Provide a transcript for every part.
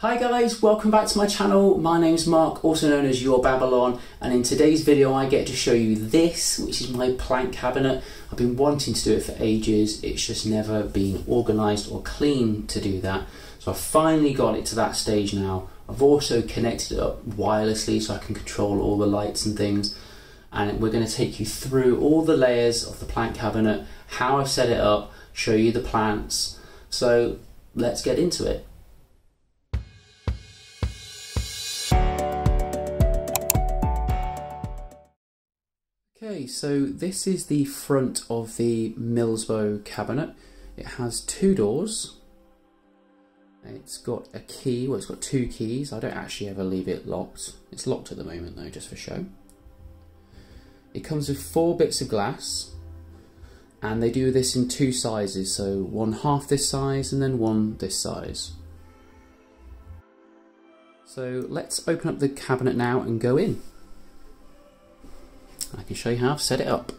Hi guys, welcome back to my channel. My name's Mark, also known as Your Babylon, and in today's video I get to show you this, which is my plant cabinet. I've been wanting to do it for ages, it's just never been organised or clean to do that. So I've finally got it to that stage now. I've also connected it up wirelessly so I can control all the lights and things. And we're going to take you through all the layers of the plant cabinet, how I've set it up, show you the plants. So let's get into it. Okay, so this is the front of the MILSBO cabinet. It has two doors. It's got a key, well it's got two keys. I don't actually ever leave it locked. It's locked at the moment though, just for show. It comes with 4 bits of glass, and they do this in 2 sizes, so one half this size and then one this size. So let's open up the cabinet now and go in. I can show you how I've set it up.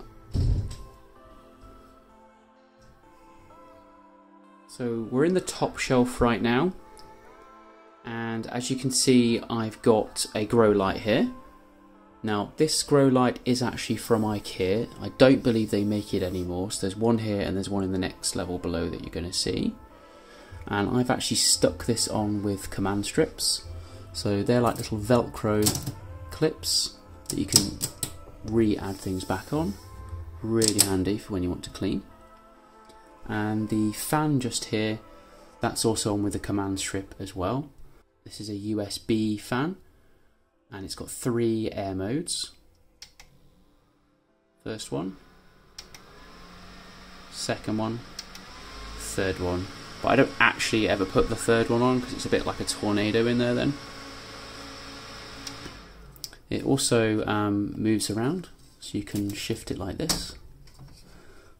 So we're in the top shelf right now, and as you can see I've got a grow light here. Now this grow light is actually from IKEA. I don't believe they make it anymore, so there's one here and there's one in the next level below that you're going to see. And I've actually stuck this on with command strips. So they're like little Velcro clips that you can re-add things back on. Really handy for when you want to clean. And the fan just here, that's also on with a command strip as well. This is a USB fan, and it's got 3 air modes. First one, second one, third one. But I don't actually ever put the third one on because it's a bit like a tornado in there then. It also moves around, so you can shift it like this.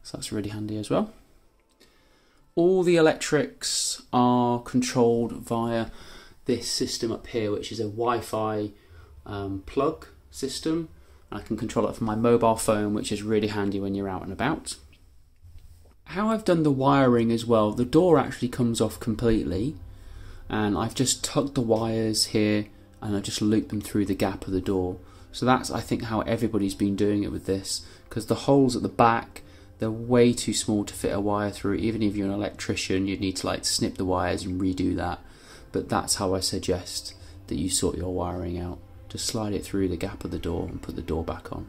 So that's really handy as well. All the electrics are controlled via this system up here, which is a Wi-Fi plug system. I can control it from my mobile phone, which is really handy when you're out and about. How I've done the wiring as well, the door actually comes off completely, and I've just tucked the wires here and I just loop them through the gap of the door. So that's, I think, how everybody's been doing it with this, because the holes at the back, they're way too small to fit a wire through. Even if you're an electrician, you'd need to like snip the wires and redo that. But that's how I suggest that you sort your wiring out. Just slide it through the gap of the door and put the door back on.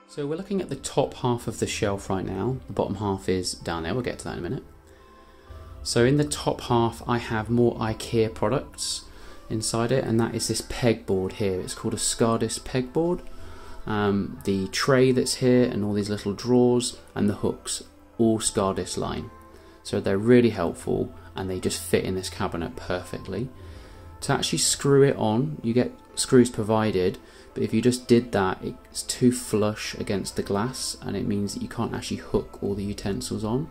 So we're looking at the top half of the shelf right now. The bottom half is down there, we'll get to that in a minute. So in the top half I have more IKEA products inside it, and that is this pegboard here. It's called a SKÅDIS pegboard. The tray that's here and all these little drawers and the hooks, all SKÅDIS line. So they're really helpful and they just fit in this cabinet perfectly. To actually screw it on, you get screws provided, but if you just did that, it's too flush against the glass and it means that you can't actually hook all the utensils on.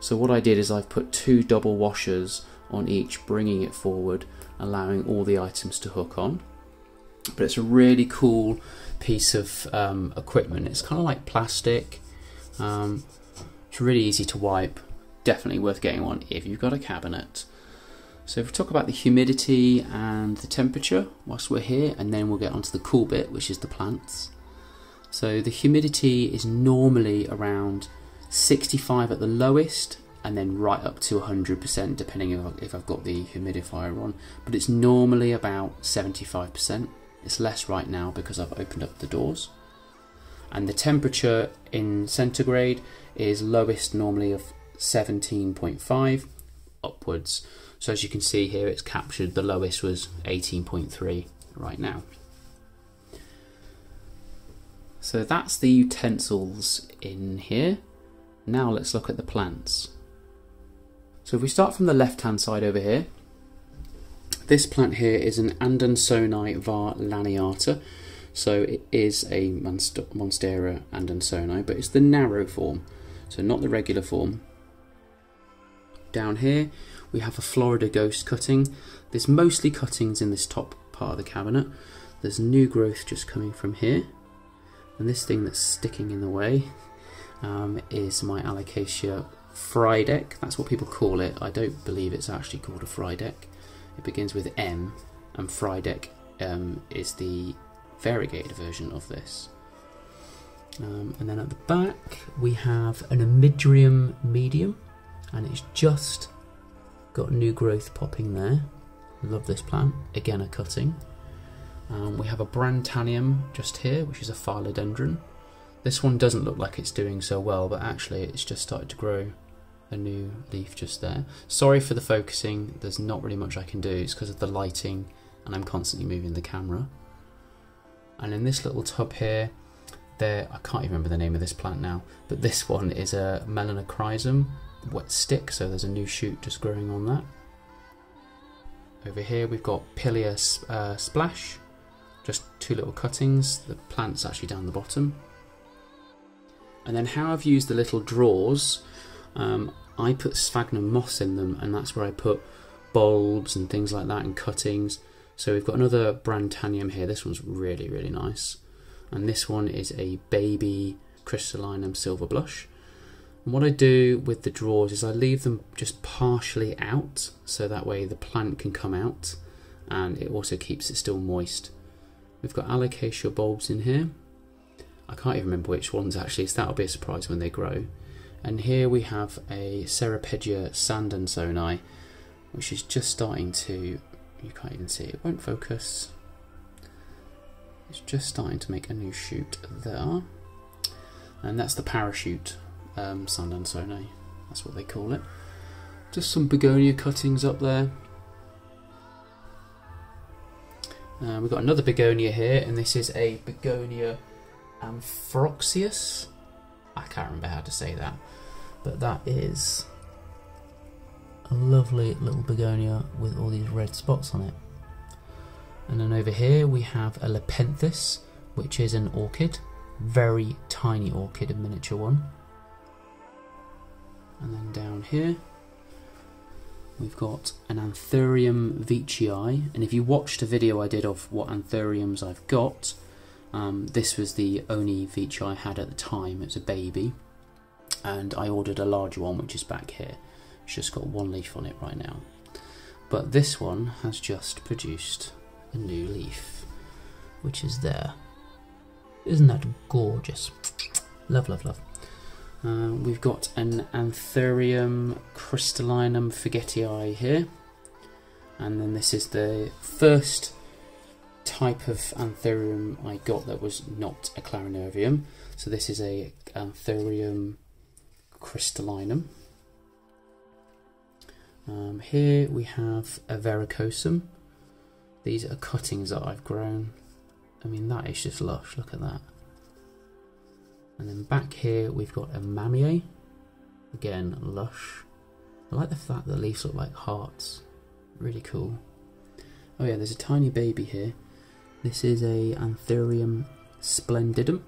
So what I did is I've put 2 double washers on each, bringing it forward, allowing all the items to hook on. But it's a really cool piece of equipment. It's kind of like plastic. It's really easy to wipe. Definitely worth getting one if you've got a cabinet. So if we talk about the humidity and the temperature whilst we're here, and then we'll get onto the cool bit, which is the plants. So the humidity is normally around 65 at the lowest, and then right up to 100% depending if I've got the humidifier on, but it's normally about 75%. It's less right now because I've opened up the doors. And the temperature in centigrade is lowest normally of 17.5 upwards. So as you can see here, it's captured, the lowest was 18.3 right now. So that's the utensils in here. Now let's look at the plants. So if we start from the left hand side over here, this plant here is an Adansonii var laniata. So it is a Monstera Adansonii, but it's the narrow form, so not the regular form. Down here we have a Florida Ghost cutting. There's mostly cuttings in this top part of the cabinet. There's new growth just coming from here, and this thing that's sticking in the way is my Alocasia Friedeck, that's what people call it. I don't believe it's actually called a Friedeck. It begins with M, and Friedeck is the variegated version of this. And then at the back we have an Omidrium medium, and it's just got new growth popping there. Love this plant. Again, a cutting. We have a Brandtanium just here, which is a philodendron. This one doesn't look like it's doing so well, but actually it's just started to grow a new leaf just there. Sorry for the focusing, there's not really much I can do. It's because of the lighting and I'm constantly moving the camera. And in this little tub here, I can't even remember the name of this plant now, but this one is a Melanochrysum wet stick, so there's a new shoot just growing on that. Over here we've got Pilia Splash, just two little cuttings. The plant's actually down the bottom. And then how I've used the little drawers, I put sphagnum moss in them, and that's where I put bulbs and things like that and cuttings. So we've got another Brandtanium here. This one's really, really nice. And this one is a baby Crystallinum Silver Blush. And what I do with the drawers is I leave them just partially out, so that way the plant can come out, and it also keeps it still moist. We've got Alocasia bulbs in here. I can't even remember which ones actually, so that'll be a surprise when they grow. And here we have a Ceropegia sandansoni, which is just starting to, you can't even see it, won't focus. It's just starting to make a new shoot there. And that's the parachute sandansoni, that's what they call it. Just some begonia cuttings up there. We've got another begonia here, and this is a begonia Amphiroxius. I can't remember how to say that, but that is a lovely little begonia with all these red spots on it. And then over here we have a Lepenthis, which is an orchid, very tiny orchid, a miniature one. And then down here we've got an Anthurium veitchii, and if you watched a video I did of what Anthuriums I've got, this was the only veitchii I had at the time. It was a baby, and I ordered a larger one, which is back here. It's just got one leaf on it right now, but this one has just produced a new leaf, which is there. Isn't that gorgeous? Love, love, love. We've got an Anthurium crystallinum forgetii here, and then this is the first type of Anthurium I got that was not a Clarinervium. So this is a Anthurium crystallinum. Here we have a Verrucosum. These are cuttings that I've grown. I mean, that is just lush, look at that. And then back here we've got a Mamie, again lush. I like the fact that the leaves look like hearts, really cool. Oh yeah, there's a tiny baby here. This is a Anthurium splendidum,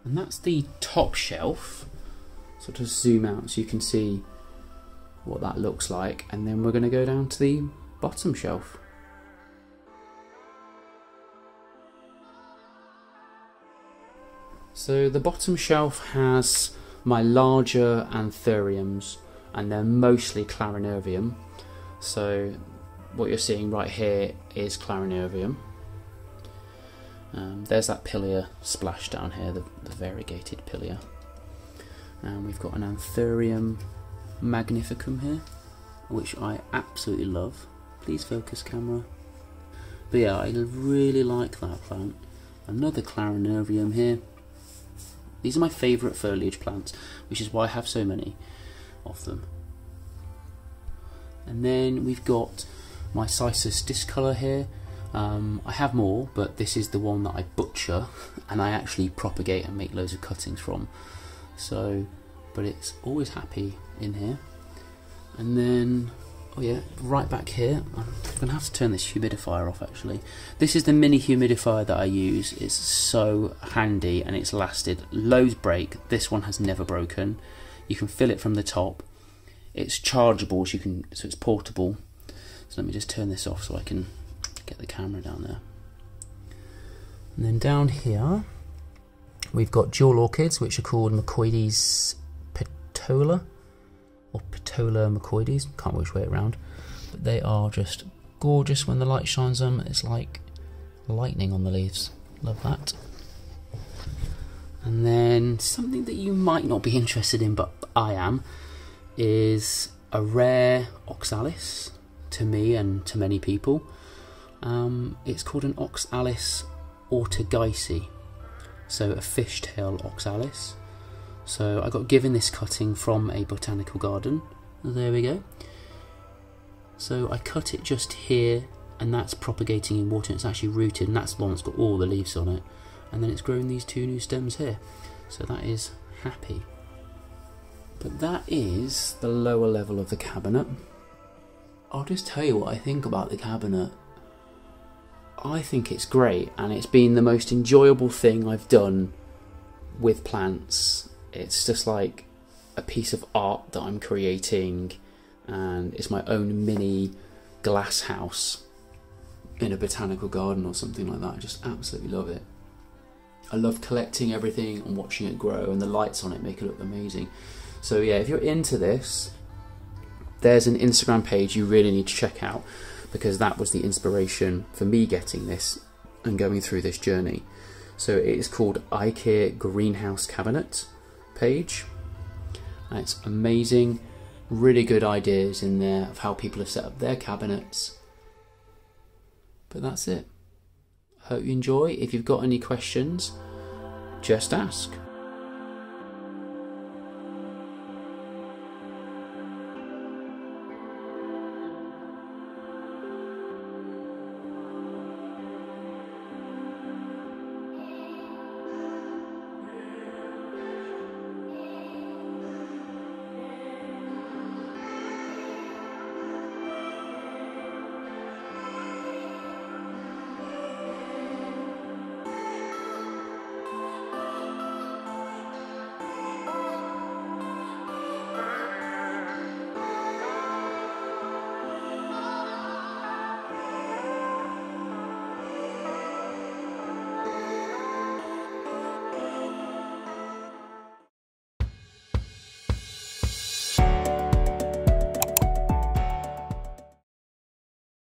and that's the top shelf. So just zoom out so you can see what that looks like, and then we're going to go down to the bottom shelf. So the bottom shelf has my larger Anthuriums, and they're mostly Clarinervium. So what you're seeing right here is Clarinervium. There's that Pilia splash down here, the variegated Pilia. And we've got an Anthurium magnificum here, which I absolutely love. Please focus, camera. But yeah, I really like that plant. Another Clarinervium here. These are my favourite foliage plants, which is why I have so many of them. And then we've got my Cissus discolor here. I have more, but this is the one that I butcher and I actually propagate and make loads of cuttings from. So, but it's always happy in here. And then, oh yeah, right back here, I'm going to have to turn this humidifier off actually. This is the mini humidifier that I use. It's so handy and it's lasted. Loads break, this one has never broken. You can fill it from the top. It's chargeable, so it's portable. So let me just turn this off so I can get the camera down there. And then down here we've got jewel orchids, which are called McCoides Petola, or Petola Maccoides, can't remember which way around, but they are just gorgeous when the light shines on them. It's like lightning on the leaves. Love that. And then something that you might not be interested in, but I am, is a rare oxalis to me and to many people. It's called an oxalis ortegaisi, so a fishtail oxalis. So I got given this cutting from a botanical garden. There we go. So I cut it just here, and that's propagating in water. It's actually rooted, and that's the one that's got all the leaves on it. And then it's grown these two new stems here. So that is happy. But that is the lower level of the cabinet. I'll just tell you what I think about the cabinet. I think it's great, and it's been the most enjoyable thing I've done with plants. It's just like a piece of art that I'm creating, and it's my own mini glass house in a botanical garden or something like that. I just absolutely love it. I love collecting everything and watching it grow, and the lights on it make it look amazing. So yeah, if you're into this, there's an Instagram page you really need to check out, because that was the inspiration for me getting this and going through this journey. So it is called IKEA Greenhouse Cabinet page, and it's amazing. Really good ideas in there of how people have set up their cabinets. But that's it. Hope you enjoy. If you've got any questions, just ask.